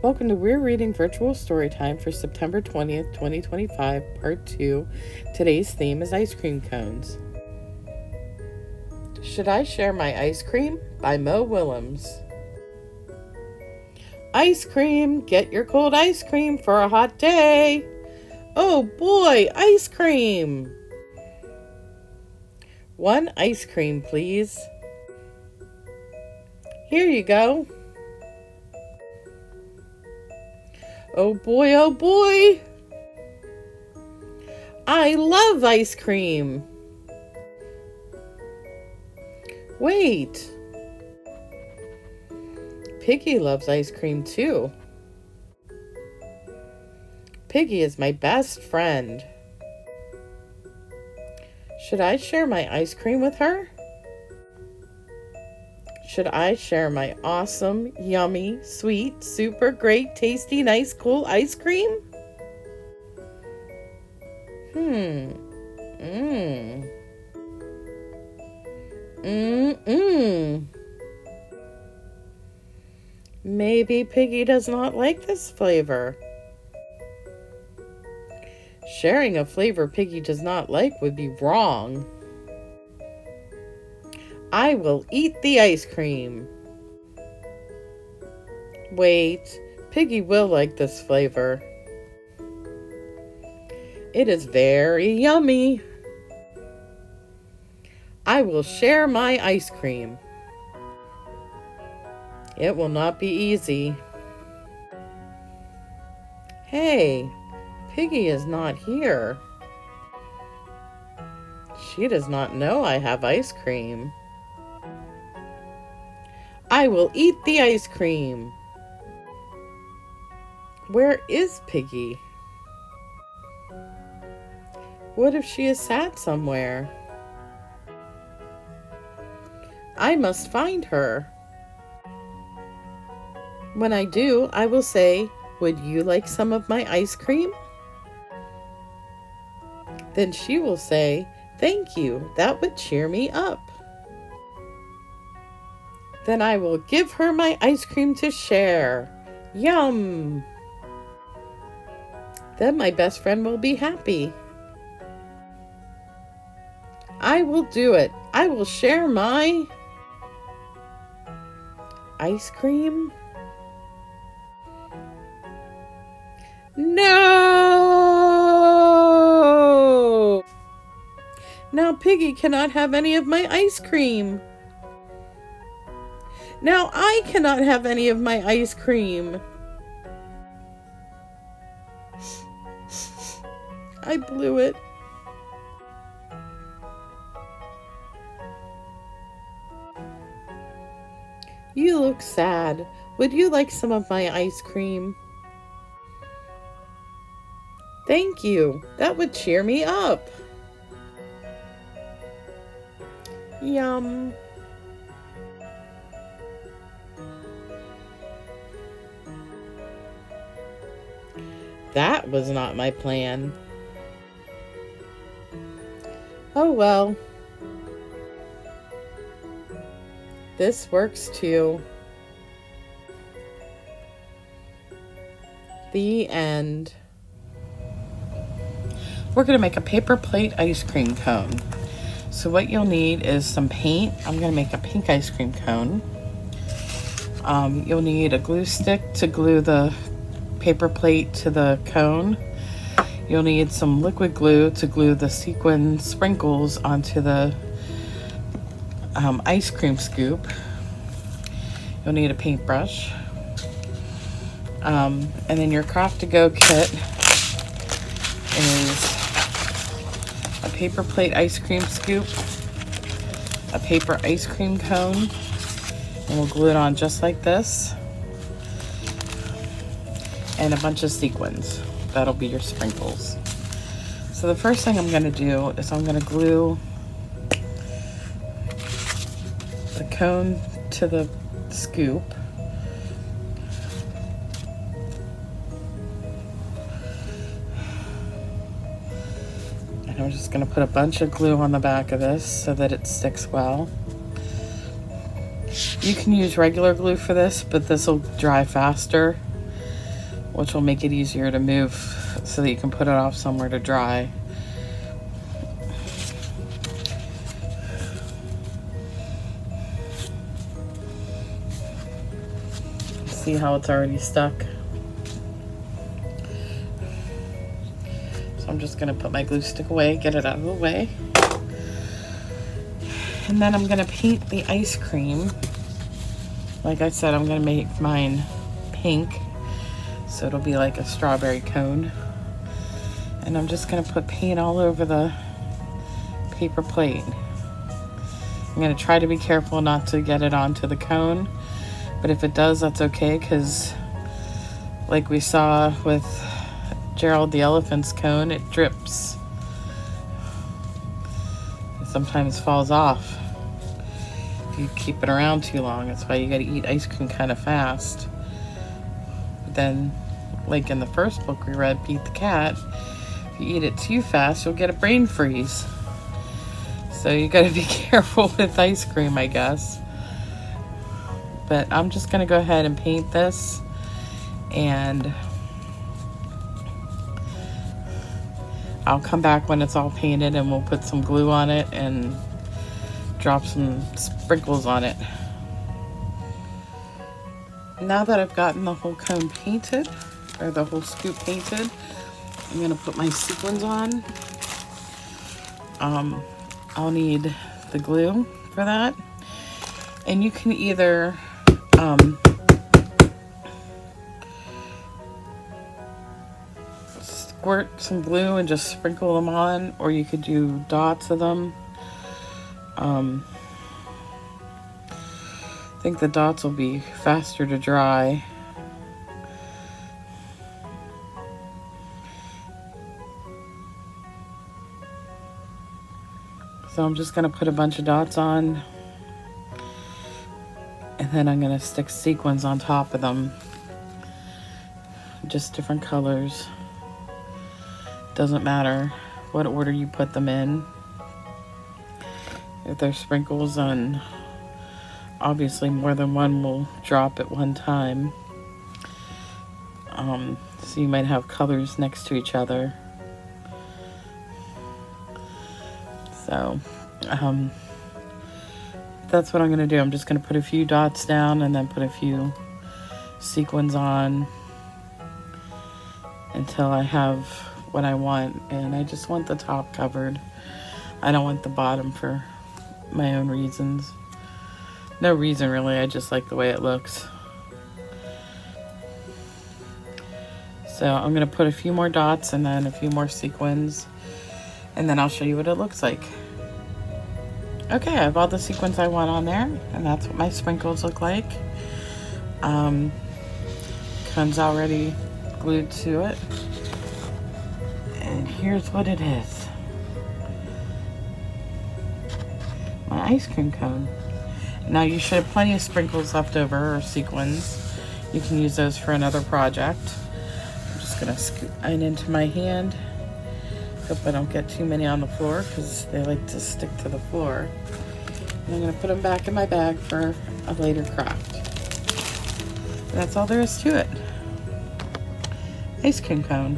Welcome to We're Reading Virtual Storytime for September 20th, 2025, Part 2. Today's theme is ice cream cones. Should I Share My Ice Cream? By Willems. Ice cream! Get your cold ice cream for a hot day! Oh boy, ice cream! One ice cream, please. Here you go. Oh boy, oh boy! I love ice cream! Wait! Piggy loves ice cream too. Piggy is my best friend. Should I share my ice cream with her? Should I share my awesome, yummy, sweet, super great, tasty, nice, cool ice cream? Maybe Piggy does not like this flavor. Sharing a flavor Piggy does not like would be wrong. I will eat the ice cream. Wait, Piggy will like this flavor. It is very yummy. I will share my ice cream. It will not be easy. Hey, Piggy is not here. She does not know I have ice cream. I will eat the ice cream. Where is Piggy? What if she is sad somewhere? I must find her. When I do, I will say, "Would you like some of my ice cream?" Then she will say, "Thank you, that would cheer me up." Then I will give her my ice cream to share. Yum! Then my best friend will be happy. I will do it. I will share my ice cream. No! Now Piggy cannot have any of my ice cream. Now I cannot have any of my ice cream. I blew it. You look sad. Would you like some of my ice cream? Thank you. That would cheer me up. Yum. That was not my plan. Oh well. This works too. The end. We're going to make a paper plate ice cream cone. So what you'll need is some paint. I'm going to make a pink ice cream cone. You'll need a glue stick to glue the paper plate to the cone. You'll need some liquid glue to glue the sequin sprinkles onto the ice cream scoop. You'll need a paintbrush. And then your craft to go kit is a paper plate ice cream scoop, a paper ice cream cone, and we'll glue it on just like this, and a bunch of sequins. That'll be your sprinkles. So the first thing I'm going to do is I'm going to glue the cone to the scoop. And I'm just going to put a bunch of glue on the back of this so that it sticks well. You can use regular glue for this, but this will dry faster. which will make it easier to move so that you can put it off somewhere to dry. See how it's already stuck? So I'm just gonna put my glue stick away, get it out of the way. And then I'm gonna paint the ice cream. Like I said, I'm gonna make mine pink, so it'll be like a strawberry cone. And I'm just gonna put paint all over the paper plate. I'm gonna try to be careful not to get it onto the cone, but if it does, that's okay, because like we saw with Gerald the elephant's cone, it drips. It sometimes falls off if you keep it around too long. That's why you gotta eat ice cream kind of fast. But then, like in the first book we read, Beat the Cat, if you eat it too fast, you'll get a brain freeze. So you gotta be careful with ice cream, I guess. But I'm just gonna go ahead and paint this, and I'll come back when it's all painted and we'll put some glue on it and drop some sprinkles on it. Now that I've gotten the whole cone painted, or the whole scoop painted, I'm gonna put my sequins on. I'll need the glue for that. And you can either squirt some glue and just sprinkle them on, or you could do dots of them. I think the dots will be faster to dry. So I'm just gonna put a bunch of dots on, and then I'm gonna stick sequins on top of them. Just different colors. Doesn't matter what order you put them in. If they're sprinkles, and obviously more than one will drop at one time. So you might have colors next to each other. So that's what I'm gonna do. I'm just gonna put a few dots down and then put a few sequins on until I have what I want. And I just want the top covered. I don't want the bottom for my own reasons. No reason really, I just like the way it looks. So I'm gonna put a few more dots and then a few more sequins, and then I'll show you what it looks like. Okay, I have all the sequins I want on there, and that's what my sprinkles look like. Comes already glued to it. And here's what it is. My ice cream cone. Now you should have plenty of sprinkles left over, or sequins. You can use those for another project. I'm just gonna scoop mine into my hand. Hope I don't get too many on the floor, because they like to stick to the floor. And I'm gonna put them back in my bag for a later craft. And that's all there is to it. Ice cream cone.